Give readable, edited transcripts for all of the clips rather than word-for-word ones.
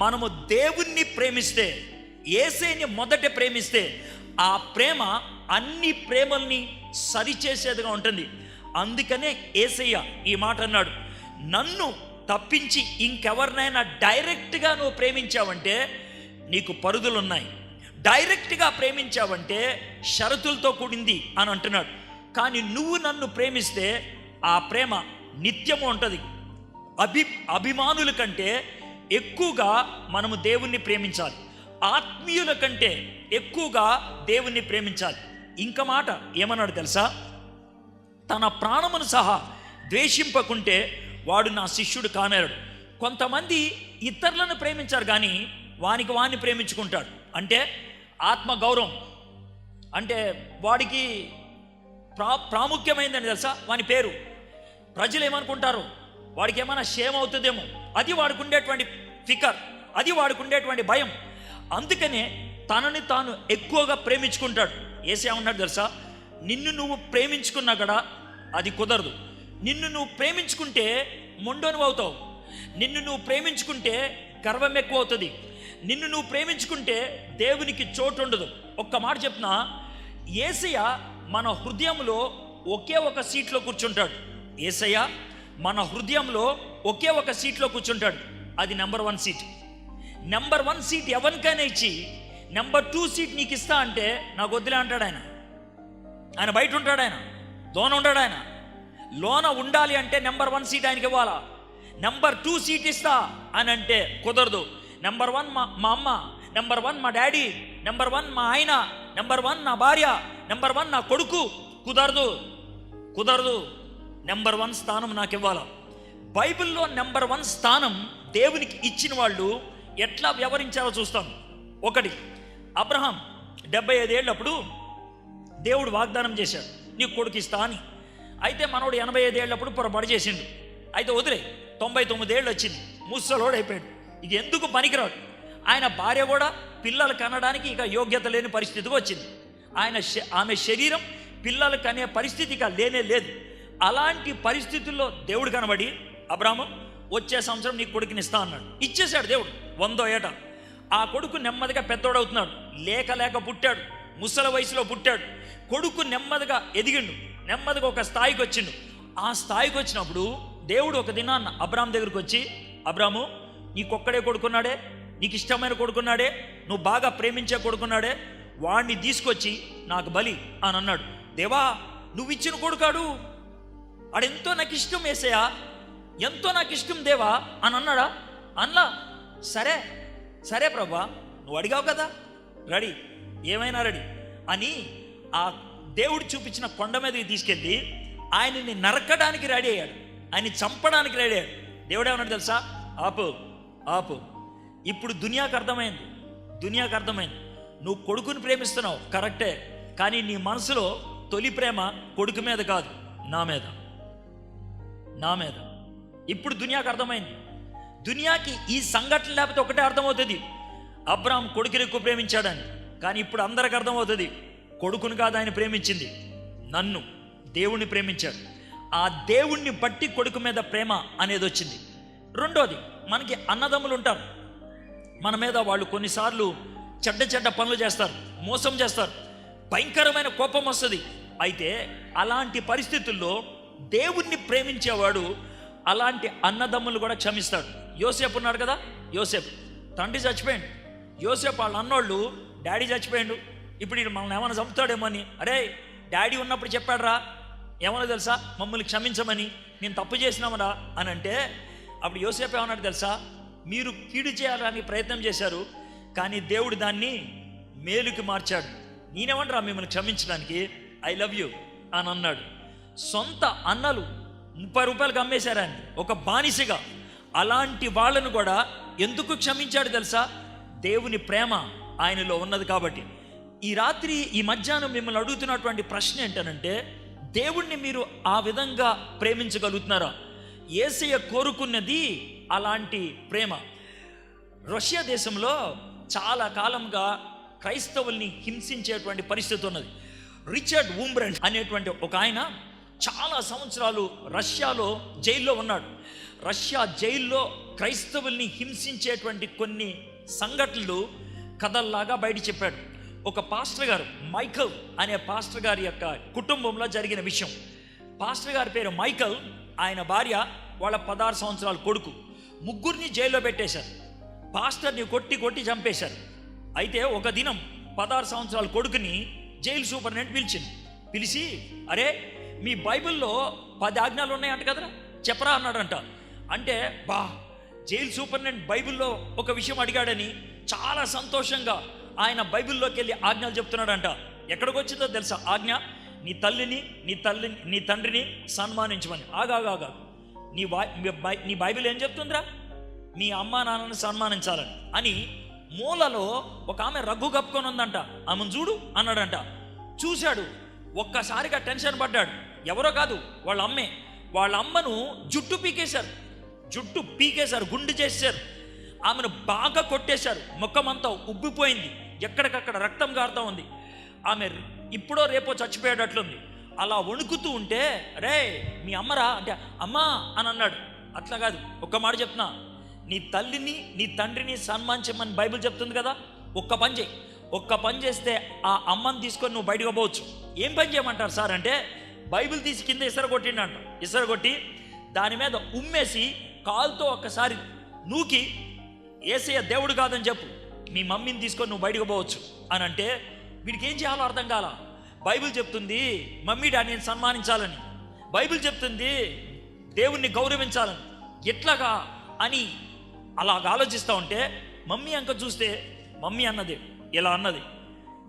మనము దేవుణ్ణి ప్రేమిస్తే, యేసయ్యని మొదట ప్రేమిస్తే, ఆ ప్రేమ అన్ని ప్రేమల్ని సరిచేసేదిగా ఉంటుంది. అందుకనే యేసయ్య ఈ మాట అన్నాడు, నన్ను తప్పించి ఇంకెవరినైనా డైరెక్ట్గా నువ్వు ప్రేమించావంటే నీకు పరుదులు ఉన్నాయి, డైరెక్ట్గా ప్రేమించావంటే షరతులతో కూడింది అని అంటున్నాడు. కానీ నువ్వు నన్ను ప్రేమిస్తే ఆ ప్రేమ నిత్యము ఉంటుంది. అభిమానుల కంటే ఎక్కువగా మనము దేవుణ్ణి ప్రేమించాలి, ఆత్మీయుల కంటే ఎక్కువగా దేవుణ్ణి ప్రేమించాలి. ఇంక మాట ఏమన్నాడు తెలుసా? తన ప్రాణమును సహా ద్వేషింపకుంటే వాడు నా శిష్యుడు కానేరడు. కొంతమంది ఇతరులను ప్రేమించారు కానీ వాడిని ప్రేమించుకుంటాడు. అంటే ఆత్మ గౌరవం అంటే వాడికి ప్రాముఖ్యమైందని తెలుసా? వాని పేరు ప్రజలు ఏమనుకుంటారు, వాడికి ఏమైనా షేమ్ అవుతుందేమో, అది వాడికి ఉండేటువంటి ఫికర్, అది వాడికి ఉండేటువంటి భయం. అందుకనే తనని తాను ఎక్కువగా ప్రేమించుకుంటాడు. యేసయ్య ఉన్నాడు తెలుసా, నిన్ను నువ్వు ప్రేమించుకున్నా కూడా అది కుదరదు. నిన్ను నువ్వు ప్రేమించుకుంటే మొండోను అవుతావు, నిన్ను నువ్వు ప్రేమించుకుంటే గర్వం ఎక్కువ అవుతుంది, నిన్ను నువ్వు ప్రేమించుకుంటే దేవునికి చోటు ఉండదు. ఒక్క మాట చెప్తున్నా, యేసయ్య మన హృదయంలో ఒకే ఒక సీట్లో కూర్చుంటాడు. యేసయ్య మన హృదయంలో ఒకే ఒక సీట్లో కూర్చుంటాడు. అది నెంబర్ 1 సీట్. నెంబర్ 1 సీట్ ఎవరికైనా ఇచ్చి నెంబర్ 2 సీట్ నీకు ఇస్తా అంటే నాకు వద్దులే అంటాడు ఆయన. ఆయన బయట ఉంటాడు, ఆయన లోన ఉంటాడు. ఆయన లోన ఉండాలి అంటే నెంబర్ 1 సీట్ ఆయనకి ఇవ్వాలా. నెంబర్ 2 సీట్ ఇస్తా అని అంటే కుదరదు. నెంబర్ 1 మా అమ్మ, నెంబర్ 1 మా డాడీ, నెంబర్ 1 మా ఆయన, నెంబర్ 1 నా భార్య, నెంబర్ 1 నా కొడుకు, కుదరదు. నెంబర్ 1 స్థానం నాకు ఇవ్వాలా. బైబిల్లో నెంబర్ 1 స్థానం దేవునికి ఇచ్చిన వాళ్ళు ఎట్లా వ్యవహరించాలో చూస్తాం. ఒకటి, అబ్రహాం 75 ఏళ్ళప్పుడు దేవుడు వాగ్దానం చేశాడు, నీకు కొడుకు ఇస్తా అని. అయితే మనోడు 85 ఏళ్ళప్పుడు పొరపాటు చేసిండు. అయితే వదిలే, 99 ఏళ్ళు వచ్చింది, ముసలోడు అయిపోయాడు, ఇక ఎందుకు పనికిరాడు. ఆయన భార్య కూడా పిల్లలు కనడానికి ఇక యోగ్యత లేని పరిస్థితికి వచ్చింది. ఆమె శరీరం పిల్లలు కనే పరిస్థితి ఇక లేనే లేదు. అలాంటి పరిస్థితుల్లో దేవుడు కనబడి, అబ్రాహాము వచ్చే సంవత్సరం నీ కొడుకుని ఇస్తా అన్నాడు. ఇచ్చేశాడు దేవుడు 100వ ఏట. ఆ కొడుకు నెమ్మదిగా పెద్దోడవుతున్నాడు. లేక పుట్టాడు, ముసలి వయసులో పుట్టాడు. కొడుకు నెమ్మదిగా ఎదిగిండు, నెమ్మదిగా ఒక స్థాయికి వచ్చిండు. ఆ స్థాయికి వచ్చినప్పుడు దేవుడు ఒక దినాన్న అబ్రాహాం దగ్గరికి వచ్చి, అబ్రాహాము నీకొక్కడే కొడుకున్నాడే, నీకు ఇష్టమైన కొడుకున్నాడే, నువ్వు బాగా ప్రేమించే కొడుకున్నాడే, వాడిని తీసుకొచ్చి నాకు బలి అని అన్నాడు. దేవా నువ్వు ఇచ్చిన కొడుకాడు, ఆడెంతో నాకు ఇష్టం యేసయ్యా, ఎంతో నాకు ఇష్టం దేవా అని అన్నాడా? అన్నా. సరే ప్రభా, నువ్వు అడిగావు కదా, రెడీ, ఏమైనా రెడీ అని ఆ దేవుడు చూపించిన కొండ మీదకి తీసుకెళ్ళి ఆయనని నరకడానికి రెడీ అయ్యాడు, ఆయన్ని చంపడానికి రెడీ అయ్యాడు. దేవుడు ఏమన్నాడు తెలుసా? ఆపు. ఇప్పుడు దునియాకు అర్థమైంది, నువ్వు కొడుకుని ప్రేమిస్తున్నావు కరెక్టే, కానీ నీ మనసులో తొలి ప్రేమ కొడుకు మీద కాదు, నా మీద. ఇప్పుడు దునియాకు అర్థమైంది. దునియాకి ఈ సంఘటన లేకపోతే ఒకటే అర్థమవుతుంది, అబ్రాహాం కొడుకుని ఎక్కువ ప్రేమించాడని. కానీ ఇప్పుడు అందరికి అర్థమవుతుంది, కొడుకుని కాదు ఆయన ప్రేమించింది, నన్ను, దేవుణ్ణి ప్రేమించాడు. ఆ దేవుణ్ణి బట్టి కొడుకు మీద ప్రేమ అనేది వచ్చింది. రెండోది, మనకి అన్నదమ్ములు ఉంటారు, మన మీద వాళ్ళు కొన్నిసార్లు చెడ్డ పనులు చేస్తారు, మోసం చేస్తారు, భయంకరమైన కోపం వస్తుంది. అయితే అలాంటి పరిస్థితుల్లో దేవుణ్ణి ప్రేమించేవాడు అలాంటి అన్నదమ్ములు కూడా క్షమిస్తాడు. యోసేపు ఉన్నాడు కదా, యోసేపు తండ్రి చచ్చిపోయాడు, యోసేపు వాళ్ళ అన్నోళ్ళు డాడీ చచ్చిపోయాడు, ఇప్పుడు ఇది మనల్ని ఏమైనా చంపుతాడేమో అని, అరే డాడీ ఉన్నప్పుడు చెప్పాడురా ఏమన్నా తెలుసా, మమ్మల్ని క్షమించమని, నేను తప్పు చేసినామరా అని అంటే, అప్పుడు యోసేపు ఏమన్నాడు తెలుసా, మీరు కీడు చేయాలని ప్రయత్నం చేశారు, కానీ దేవుడు దాన్ని మేలుకి మార్చాడు, నేనేమంటారా మిమ్మల్ని క్షమించడానికి, ఐ లవ్ యూ అని అన్నాడు. సొంత అన్నలు 30 రూపాయలకు అమ్మేశారని ఒక బానిసగా, అలాంటి వాళ్ళను కూడా ఎందుకు క్షమించాడు తెలుసా? దేవుని ప్రేమ ఆయనలో ఉన్నది కాబట్టి. ఈ మధ్యాహ్నం మిమ్మల్ని అడుగుతున్నటువంటి ప్రశ్న ఏంటనంటే, దేవుణ్ణి మీరు ఆ విధంగా ప్రేమించగలుగుతున్నారా? యేసయ్య కోరుకున్నది అలాంటి ప్రేమ. రష్యా దేశంలో చాలా కాలంగా క్రైస్తవుల్ని హింసించేటువంటి పరిస్థితి ఉన్నది. రిచర్డ్ వుంబ్రెంట్ అనేటువంటి ఒక ఆయన చాలా సంవత్సరాలు రష్యాలో జైల్లో ఉన్నాడు. రష్యా జైల్లో క్రైస్తవుల్ని హింసించేటువంటి కొన్ని సంఘటనలు కథల్లాగా బయట చెప్పాడు. ఒక పాస్టర్ గారు, మైకల్ అనే పాస్టర్ గారి యొక్క కుటుంబంలో జరిగిన విషయం. పాస్టర్ గారి పేరు మైకల్, ఆయన భార్య, వాళ్ళ 16 సంవత్సరాల కొడుకు, ముగ్గురిని జైల్లో పెట్టేశారు. పాస్టర్ని కొట్టి చంపేశారు. అయితే ఒక దినం 16 సంవత్సరాల కొడుకుని జైలు సూపరింటెండెంట్ పిలిచి, అరే మీ బైబిల్లో 10 ఆజ్ఞలు ఉన్నాయంట కదరా, చెప్పరా అన్నాడంట. అంటే జైలు సూపరింటెండెంట్ బైబిల్లో ఒక విషయం అడిగాడని చాలా సంతోషంగా ఆయన బైబిల్లోకి వెళ్ళి ఆజ్ఞలు చెప్తున్నాడంట. ఎక్కడికి వచ్చిందో తెలుసా ఆజ్ఞ? నీ తల్లిని నీ తండ్రిని సన్మానించమని. ఆగా నీ బైబిల్ ఏం చెప్తుందిరా? మీ అమ్మా నాన్నని సన్మానించాలని అని. మూలలో ఒక ఆమె రగ్గు కప్పుకొని ఉందంట, ఆమెను చూడు అన్నాడంట. చూశాడు, ఒక్కసారిగా టెన్షన్ పడ్డాడు. ఎవరో కాదు, వాళ్ళ అమ్మే. వాళ్ళ అమ్మను జుట్టు పీకేశారు, గుండు చేశారు. ఆమెను బాగా కొట్టేశారు. ముఖమంతా ఉబ్బిపోయింది, ఎక్కడికక్కడ రక్తం కారుతూ ఉంది. ఆమె ఇప్పుడో రేపో చచ్చిపోయేటట్లుంది. అలా వణుకుతూ ఉంటే, రే మీ అమ్మరా అంటే అమ్మా అని అన్నాడు. అట్లా కాదు, ఒక్క మాట చెప్తున్నా, నీ తల్లిని నీ తండ్రిని సన్మానించమని బైబిల్ చెప్తుంది కదా, ఒక్క పని చేస్తే ఆ అమ్మని తీసుకొని నువ్వు బయటకు పోవచ్చు. ఏం పని చేయమంటారు సార్ అంటే, బైబిల్ తీసి కింద ఇసరగొట్టి దాని మీద ఉమ్మేసి కాలుతో ఒక్కసారి నూకి యేసయ్య దేవుడు కాదని చెప్పు, మీ మమ్మీని తీసుకొని నువ్వు బయటకు పోవచ్చు అని అంటే, వీడికి ఏం చేయాలో అర్థం కాల. బైబిల్ చెప్తుంది మమ్మీ డాడీని సన్మానించాలని, బైబిల్ చెప్తుంది దేవుణ్ణి గౌరవించాలని, ఎట్లాగా అని అలాగ ఆలోచిస్తూ ఉంటే మమ్మీ అంక చూస్తే మమ్మీ అన్నది ఇలా అన్నది.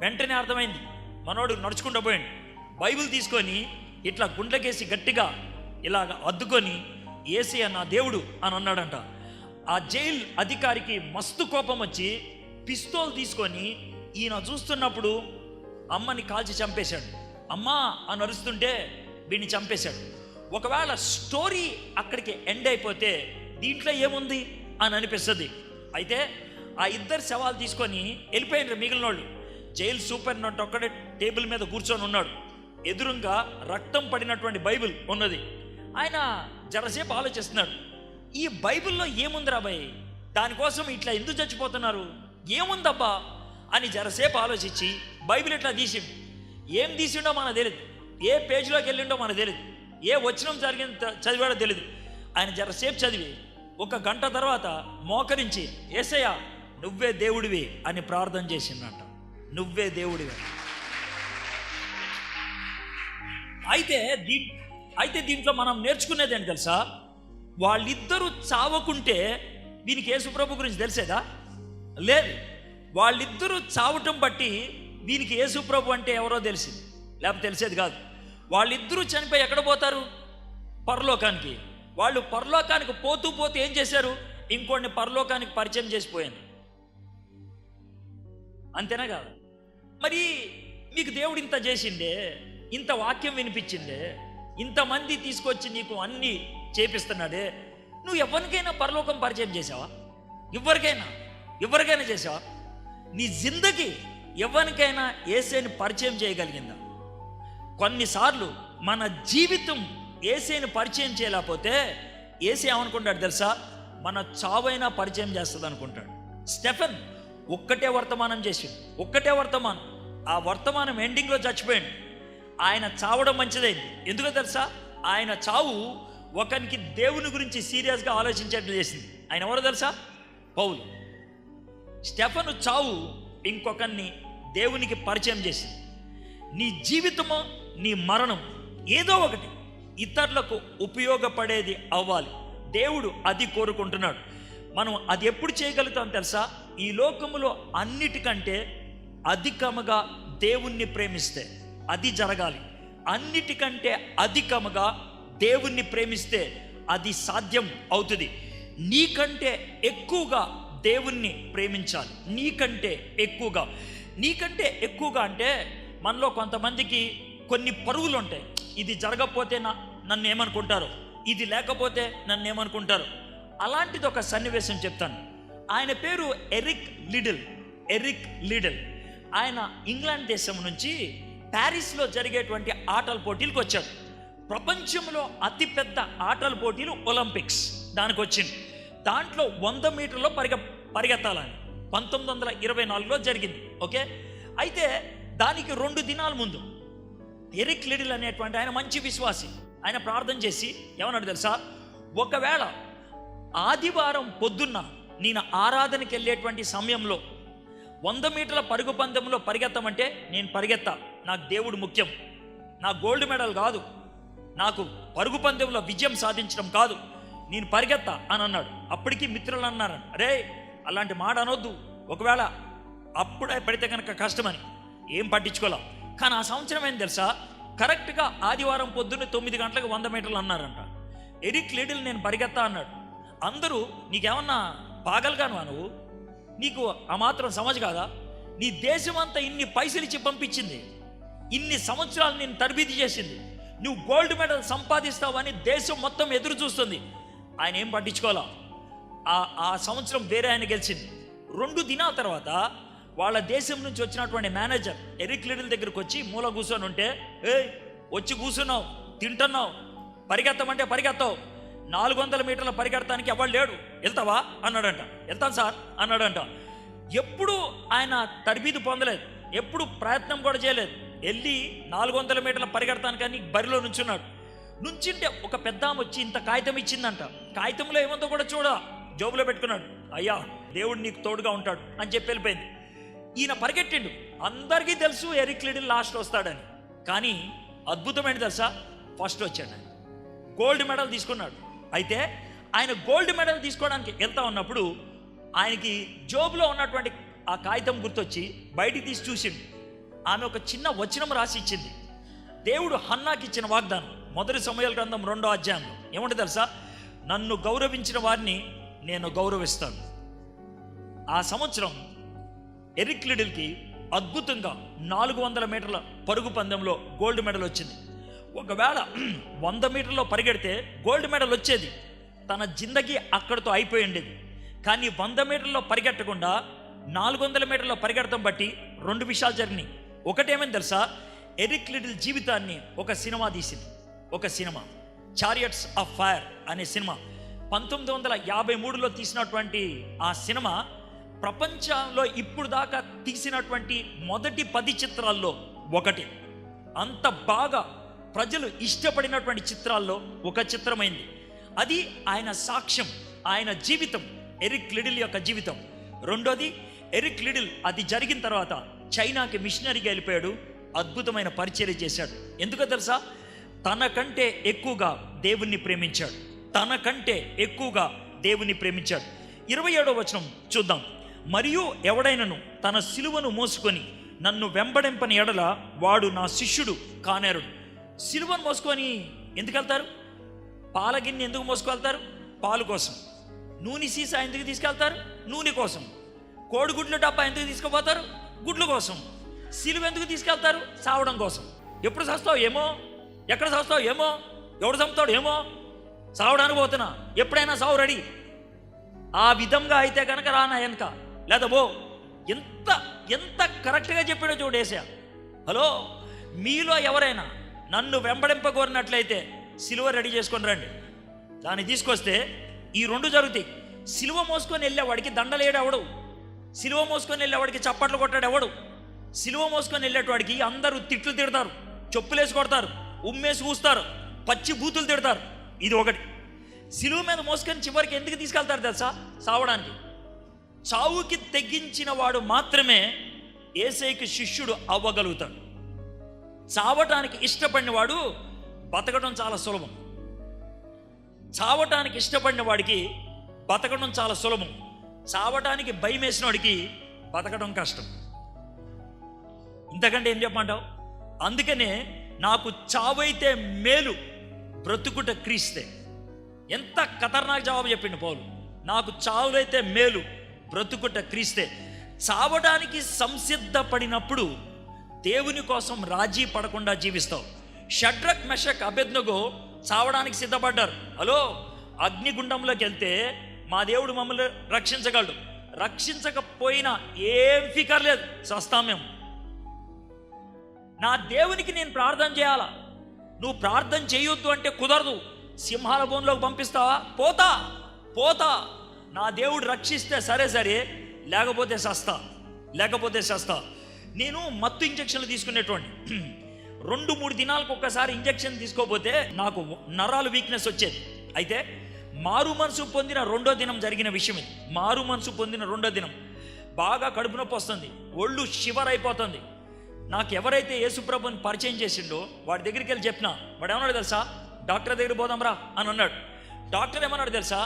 వెంటనే అర్థమైంది. మనోడు నడుచుకుంటూ పోయింది, బైబిల్ తీసుకొని ఇట్లా గుండెకేసి గట్టిగా ఇలాగ అద్దుకొని యేసయ్య నా దేవుడు అని అన్నాడంట. ఆ జైలు అధికారికి మస్తు కోపం వచ్చి పిస్తోల్ తీసుకొని ఈయన చూస్తున్నప్పుడు అమ్మని కాల్చి చంపేశాడు. అమ్మా అని అరుస్తుంటే వీడిని చంపేశాడు. ఒకవేళ స్టోరీ అక్కడికి ఎండ్ అయిపోతే దీంట్లో ఏముంది అని అనిపిస్తుంది. అయితే ఆ ఇద్దరు శవాలు తీసుకొని వెళ్ళిపోయినారు మిగిలిన వాళ్ళు. జైలు సూపరింటెండెంట్ ఒక్కడే టేబుల్ మీద కూర్చొని ఉన్నాడు. ఎదురుగా రక్తం పడినటువంటి బైబిల్ ఉన్నది. ఆయన జరసేపు ఆలోచిస్తున్నాడు, ఈ బైబిల్లో ఏముందిరా భయ్, దానికోసం ఇట్లా ఎందుకు చచ్చిపోతున్నారు, ఏముందబ్బా అని జరసేపు ఆలోచించి బైబిల్ ఇట్లా తీసిండు. ఏం తీసిండో మనకు తెలియదు, ఏ పేజీలోకి వెళ్ళిండో మనకు తెలియదు, ఏ వచనం చదివాడో తెలియదు. ఆయన జరసేపు చదివి 1 గంట తర్వాత మోకరించి యేసయ్య నువ్వే దేవుడివి అని ప్రార్థన చేసిందంట. నువ్వే దేవుడివి. అయితే దీంట్లో మనం నేర్చుకునేది ఏంటి తెలుసా? వాళ్ళిద్దరూ చావకుంటే వీనికి యేసుప్రభు గురించి తెలిసేదా? లేదు. వాళ్ళిద్దరూ చావటం బట్టి వీనికి యేసుప్రభు అంటే ఎవరో తెలిసింది, లేకపోతే తెలిసేది కాదు. వాళ్ళిద్దరూ చనిపోయి ఎక్కడ పోతారు? పరలోకానికి. వాళ్ళు పరలోకానికి పోతూ ఏం చేశారు? ఇంకోడిని పరలోకానికి పరిచయం చేసిపోయాను. అంతేనా కాదు? మరి మీకు దేవుడు ఇంత చేసిండే, ఇంత వాక్యం వినిపించిందే, ఇంతమంది తీసుకొచ్చి నీకు అన్నీ చేపిస్తున్నాడే, నువ్వు ఎవరికైనా పరలోకం పరిచయం చేసావా? ఎవరికైనా చేసావా? నీ జిందగీ ఎవరికైనా యేసయ్యని పరిచయం చేయగలిగిందా? కొన్నిసార్లు మన జీవితం యేసయ్యని పరిచయం చేయలేకపోతే యేసయ్య ఏమనుకుంటాడు తెలుసా? మన చావైనా పరిచయం చేస్తుంది అనుకుంటాడు. స్టెఫెన్ ఒక్కటే వర్తమానం చేసి, ఆ వర్తమానం ఎండింగ్లో చచ్చిపోయాడు. ఆయన చావడం మంచిదైంది. ఎందుకో తెలుసా? ఆయన చావు ఒకరికి దేవుని గురించి సీరియస్గా ఆలోచించేట్లు చేసింది. ఆయన ఎవరో తెలుసా? పౌలు. స్టెఫను చావు ఇంకొకరిని దేవునికి పరిచయం చేసింది. నీ జీవితమో నీ మరణం ఏదో ఒకటి ఇతరులకు ఉపయోగపడేది అవ్వాలి. దేవుడు అది కోరుకుంటున్నాడు. మనం అది ఎప్పుడు చేయగలుగుతాం తెలుసా? ఈ లోకములో అన్నిటికంటే అధికముగా దేవుణ్ణి ప్రేమిస్తే అది జరగాలి. అన్నిటికంటే అధికముగా దేవుణ్ణి ప్రేమిస్తే అది సాధ్యం అవుతుంది. నీకంటే ఎక్కువగా దేవుణ్ణి ప్రేమించాలి. నీకంటే ఎక్కువగా అంటే మనలో కొంతమందికి కొన్ని పరుగులు ఉంటాయి. ఇది జరగకపోతే నన్ను ఏమనుకుంటారు, ఇది లేకపోతే నన్ను ఏమనుకుంటారు. అలాంటిది ఒక సన్నివేశం చెప్తాను. ఆయన పేరు ఎరిక్ లిడిల్. ఆయన ఇంగ్లాండ్ దేశం నుంచి ప్యారిస్లో జరిగేటువంటి ఆటల పోటీలకు వచ్చాడు. ప్రపంచంలో అతిపెద్ద ఆటల పోటీలు ఒలింపిక్స్, దానికి వచ్చింది. దాంట్లో 100 మీటర్లో పరిగెత్తాలని 1924లో జరిగింది. ఓకే, అయితే దానికి 2 దినాల ముందు ఎరిక్ లిడిల్ అనేటువంటి ఆయన మంచి విశ్వాసి, ఆయన ప్రార్థన చేసి ఏమన్నాడు తెలుసా, ఒకవేళ ఆదివారం పొద్దున్న నేను ఆరాధనకి వెళ్ళేటువంటి సమయంలో 100 మీటర్ల పరుగు పందెంలో పరిగెత్తమంటే నేను పరిగెత్తా, నాకు దేవుడు ముఖ్యం, నాకు గోల్డ్ మెడల్ కాదు, నాకు పరుగు పందెంలో విజయం సాధించడం కాదు, నేను పరిగెత్తా అని అన్నాడు. అప్పటికి మిత్రులు అన్నారు, అరే అలాంటి మాట అనొద్దు, ఒకవేళ అప్పుడే పడితే కనుక కష్టమని. ఏం పట్టించుకోలే. కానీ ఆ సంవత్సరం ఏం తెలుసా, కరెక్ట్గా ఆదివారం పొద్దున్న 9 గంటలకు 100 మీటర్లు అన్నారంట. ఎరిక్ లిడిల్ నేను పరిగెత్తా అన్నాడు. అందరూ నీకేమన్నా పాగలుగానువా నువ్వు, నీకు ఆ మాత్రం సమజ్ కాదా, నీ దేశం అంతా ఇన్ని పైసలు ఇచ్చి పంపించింది, ఇన్ని సంవత్సరాలు నేను తరబిది చేసింది, నువ్వు గోల్డ్ మెడల్ సంపాదిస్తావని దేశం మొత్తం ఎదురు చూస్తుంది. ఆయన ఏం పట్టించుకోవాలా. ఆ సంవత్సరం వేరే ఆయన గెలిచింది. 2 దినాల తర్వాత వాళ్ళ దేశం నుంచి వచ్చినటువంటి మేనేజర్ ఎరిక్ లిడిల్ దగ్గరికి వచ్చి మూల కూర్చొని ఉంటే, వచ్చి కూర్చున్నావు, తింటున్నావు, పరిగెత్తమంటే పరిగెత్తావు, 400 మీటర్ల పరిగెత్తడానికి ఎవరు లేడు, వెళ్తావా అన్నాడంట. వెళ్తాను సార్ అన్నాడంట. ఎప్పుడు ఆయన తరబీదు పొందలేదు, ఎప్పుడు ప్రయత్నం కూడా చేయలేదు. వెళ్ళి 400 మీటర్ల పరిగెడతానికని బరిలో నుంచున్నాడు. నుంచింటే ఒక పెద్ద ఆమె వచ్చి ఇంత కాగితం ఇచ్చిందంట. కాగితంలో ఏముందో కూడా జోబులో పెట్టుకున్నాడు. అయ్యా దేవుడు నీకు తోడుగా ఉంటాడు అని చెప్పి వెళ్ళిపోయింది. ఈయన పరిగెట్టిండు. అందరికీ తెలుసు ఎరిక్ లిడిల్ లాస్ట్ వస్తాడని. కానీ అద్భుతమైన తెలుసా, ఫస్ట్ వచ్చాడు, ఆయన గోల్డ్ మెడల్ తీసుకున్నాడు. అయితే ఆయన గోల్డ్ మెడల్ తీసుకోవడానికి వెళ్తా ఉన్నప్పుడు ఆయనకి జోబులో ఉన్నటువంటి ఆ కాగితం గుర్తొచ్చి బయటికి తీసి చూసిండు. ఆమె ఒక చిన్న వచనం రాసి ఇచ్చింది. దేవుడు హన్నాకి ఇచ్చిన వాగ్దానం, 1 సమూయేలు గ్రంథం 2వ అధ్యాయంలో ఏమంటే తెలుసా, నన్ను గౌరవించిన వారిని నేను గౌరవిస్తాను. ఆ సంవత్సరం ఎరిక్ లిడిల్కి అద్భుతంగా 400 మీటర్ల పరుగు పందెంలో గోల్డ్ మెడల్ వచ్చింది. ఒకవేళ 100 మీటర్లో పరిగెడితే గోల్డ్ మెడల్ వచ్చేది, తన జిందగీ అక్కడితో అయిపోయి ఉండేది. కానీ 100 మీటర్లో పరిగెట్టకుండా 400 మీటర్లో పరిగెడతాం బట్టి 2 విషయాలు జరిగినాయి. ఒకటేమని తెలుసా, ఎరిక్ లిడిల్ జీవితాన్ని ఒక సినిమా తీసింది. ఒక సినిమా చారియట్స్ ఆఫ్ ఫైర్ అనే సినిమా 1953లో తీసినటువంటి ఆ సినిమా ప్రపంచంలో ఇప్పుడు దాకా తీసినటువంటి మొదటి 10 చిత్రాల్లో ఒకటి. అంత బాగా ప్రజలు ఇష్టపడినటువంటి చిత్రాల్లో ఒక చిత్రమైంది. అది ఆయన సాక్ష్యం, ఆయన జీవితం, ఎరిక్ లిడిల్ యొక్క జీవితం. రెండోది, ఎరిక్ లిడిల్ అది జరిగిన తర్వాత చైనాకి మిషనరీగా వెళ్ళిపోయాడు, అద్భుతమైన పరిచర్య చేశాడు. ఎందుకో తెలుసా, తనకంటే ఎక్కువగా దేవుణ్ణి ప్రేమించాడు, తనకంటే ఎక్కువగా దేవుణ్ణి ప్రేమించాడు. 27వ వచనం చూద్దాం. మరియు ఎవడైనను తన సిలువను మోసుకొని నన్ను వెంబడింపని ఎడల వాడు నా శిష్యుడు కానేరుడు. సిలువను మోసుకొని ఎందుకు వెళ్తారు? పాలగిన్ని ఎందుకు మోసుకెళ్తారు? పాలు కోసం. నూనె సీసా ఎందుకు తీసుకెళ్తారు? నూనె కోసం. కోడిగుడ్ల డబ్బా ఎందుకు తీసుకుపోతారు? గుడ్ల కోసం. సిలువ ఎందుకు తీసుకెళ్తారు? సావడం కోసం. ఎప్పుడు చస్తావు ఏమో, ఎక్కడ చస్తావు ఏమో, ఎవడు చంపుతాడు ఏమో, సావడానికి పోతున్నా, ఎప్పుడైనా సావు రెడీ. ఆ విధంగా అయితే కనుక రానా వెనక లేదా బో. ఎంత ఎంత కరెక్ట్గా చెప్పాడో చూడేసా. హలో, మీలో ఎవరైనా నన్ను వెంబడింపగోరినట్లయితే సిలువ రెడీ చేసుకొని రండి. దాన్ని తీసుకొస్తే ఈ 2 జరుగుతాయి. సిలువ మోసుకొని వెళ్ళేవాడికి దండలేడు ఎవడు, సిలువ మోసుకొని వెళ్ళేవాడికి చప్పట్లు కొట్టాడు ఎవడు. సిలువ మోసుకొని వెళ్ళేటవాడికి అందరూ తిట్లు తిడతారు, చెప్పులేసి కొడతారు, ఉమ్మేసి కూస్తారు, పచ్చి బూతులు తిడతారు. ఇది ఒకటి. సిలువ మీద మోసుకొని చివరికి ఎందుకు తీసుకెళ్తారు తెలుసా? సావడానికి. చావుకి తెగించిన వాడు మాత్రమే యేసయ్యకి శిష్యుడు అవ్వగలుగుతాడు. చావటానికి ఇష్టపడిన వాడు బతకడం చాలా సులభం. చావటానికి ఇష్టపడిన వాడికి బతకడం చాలా సులభం. చావటానికి భయం వేసిన వాడికి బతకడం కష్టం. ఇంతకంటే ఏం చెప్పమంటావు? అందుకనే నాకు చావైతే మేలు, బ్రతుకుట క్రీస్తే. ఎంత ఖతర్నాక్ జవాబు చెప్పిండు పౌలు. నాకు చావులైతే మేలు, బ్రతుకుట క్రీస్తే. చావడానికి సంసిద్ధపడినప్పుడు దేవుని కోసం రాజీ పడకుండా జీవిస్తావు. షడ్రక్, మెషక్, అబేద్నెగో చావడానికి సిద్ధపడ్డారు. హలో, అగ్నిగుండంలోకి వెళ్తే మా దేవుడు మమ్మల్ని రక్షించగలడు. రక్షించకపోయినా ఏం ఫికర్ లేదు, చస్తాం మేము. నా దేవునికి నేను ప్రార్థన చేయాలా? నువ్వు ప్రార్థన చేయొద్దు అంటే కుదరదు. సింహాల బోన్లోకి పంపిస్తావా? పోతా. నా దేవుడు రక్షిస్తే సరే, లేకపోతే సస్తా. నేను మత్తు ఇంజక్షన్లు తీసుకునేటువంటి 2-3 దినాలకు ఒక్కసారి ఇంజక్షన్ తీసుకోపోతే నాకు నరాలు వీక్నెస్ వచ్చేది. అయితే మారు మనసు పొందిన 2వ దినం జరిగిన విషయం ఇది. మారు మనసు పొందిన 2వ దినం బాగా కడుపు నొప్పి వస్తుంది, ఒళ్ళు షివర్ అయిపోతుంది. నాకు ఎవరైతే యేసుప్రభుని పరిచయం చేసిండో వాడి దగ్గరికి వెళ్ళి చెప్పినా, వాడు ఏమన్నాడు తెలుసా, డాక్టర్ దగ్గర పోదాంరా అని అన్నాడు. డాక్టర్ ఏమన్నాడు తెలుసా,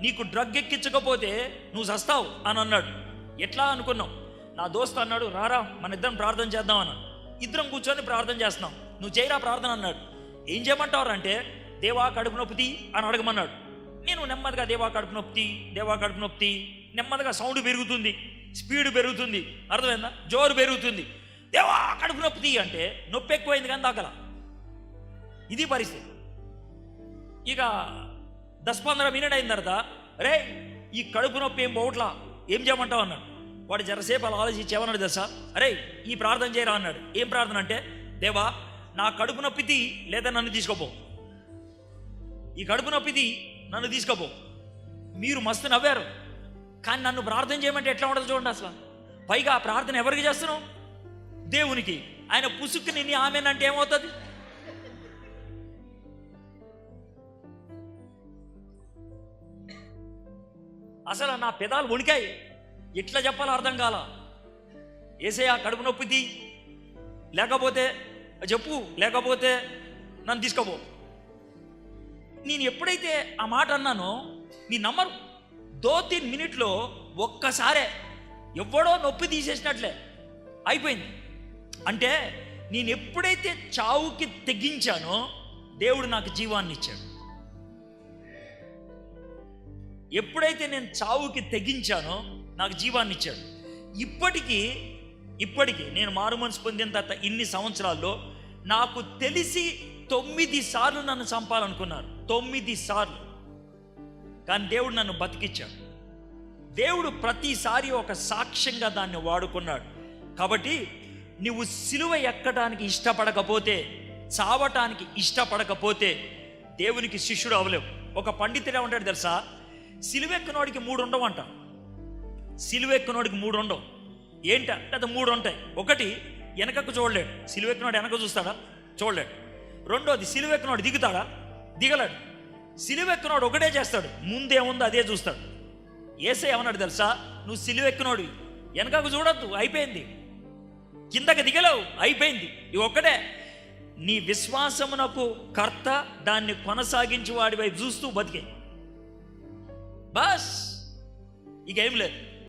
నీకు డ్రగ్ ఎక్కించకపోతే నువ్వు చస్తావు అని అన్నాడు. ఎట్లా అనుకున్నావు? నా దోస్త్ అన్నాడు, రారా మన ఇద్దరం ప్రార్థన చేద్దాం అన్నాడు. ఇద్దరం కూర్చొని ప్రార్థన చేస్తున్నాం. నువ్వు చేయరా ప్రార్థన అన్నాడు. ఏం చేయమంటావు అంటే, దేవా కడుపు నొప్పి అని అడగమన్నాడు. నేను నెమ్మదిగా దేవా కడుపు నొప్పి, నెమ్మదిగా సౌండ్ పెరుగుతుంది, స్పీడ్ పెరుగుతుంది, అర్థమైందా, జోరు పెరుగుతుంది. దేవా కడుపు నొప్పి అంటే నొప్పి ఎక్కువైంది కానీ దాకల. ఇది పరిస్థితి. ఇక 10-15 మినిట్ అయిన తర్వాత, రే ఈ కడుపు నొప్పి ఏం పోవట్లా, ఏం చేయమంటావు అన్నాడు. వాడు జరసేపు అలా ఆలోచించి ఏమన్నాడు తెలుసా, అరే ఈ ప్రార్థన చేయరా అన్నాడు. ఏం ప్రార్థన అంటే, దేవా నా కడుపు నొప్పిది లేదా నన్ను తీసుకోపో, ఈ కడుపు నొప్పిది నన్ను తీసుకోపో. మీరు మస్తు నవ్వారు, కానీ నన్ను ప్రార్థన చేయమంటే ఎట్లా ఉండదు చూడండి. అసలు పైగా ఆ ప్రార్థన ఎవరికి చేస్తున్నావు? దేవునికి. ఆయన పుసుక్కు నిన్ను ఆమెనంటే ఏమవుతుంది? అసలు నా పెదాలు వణికాయి, ఎట్లా చెప్పాలో అర్థం కాల. ఏసయ్యా కడుపు నొప్పిది, లేకపోతే చెప్పు, లేకపోతే నన్ను తీసుకోపో. నేను ఎప్పుడైతే ఆ మాట అన్నానో, నీ నమ్మరు, 2-3 మినిట్లో ఒక్కసారే ఎవడో నొప్పి తీసేసినట్లే అయిపోయింది. అంటే నేను ఎప్పుడైతే చావుకి తెగించానో దేవుడు నాకు జీవాన్ని ఇచ్చాడు. ఎప్పుడైతే నేను చావుకి తెగించానో నాకు జీవాన్ని ఇచ్చాడు. ఇప్పటికీ నేను మారు మనసు పొందిన తర్వాత ఇన్ని సంవత్సరాల్లో నాకు తెలిసి 9 సార్లు నన్ను చంపాలనుకున్నారు. 9 సార్లు. కానీ దేవుడు నన్ను బతికిచ్చాడు. దేవుడు ప్రతిసారి ఒక సాక్ష్యంగా దాన్ని వాడుకున్నాడు. కాబట్టి నువ్వు సిలువ ఎక్కడానికి ఇష్టపడకపోతే, చావటానికి ఇష్టపడకపోతే దేవునికి శిష్యుడు అవ్వలేవు. ఒక పండితుడు ఏమంటాడు తెలుసా, సిలువెక్కనోడికి 3 ఉండవంట. సిలువెక్కనోడికి 3 ఉండవు. ఏంటంటే అది 3 ఉంటాయి. ఒకటి, వెనకకు చూడలేడు. సిలువెక్కనోడు వెనక చూస్తాడా? చూడలేడు. రెండోది, సిలువెక్కనోడు దిగుతాడా? దిగలేడు. సిలువెక్కనోడు ఒకటే చేస్తాడు, ముందేముందో అదే చూస్తాడు. యేసయ్య ఏమన్నాడు తెలుసా, నువ్వు సిలువెక్కనోడు, వెనకకు చూడొద్దు, అయిపోయింది. కిందకి దిగలేవు, అయిపోయింది. ఇవి ఒక్కటే. నీ విశ్వాసమునకు కర్త, దాన్ని కొనసాగించి వాడి వైపు చూస్తూ బతికే. బస్, ఇక ఏం లేదు.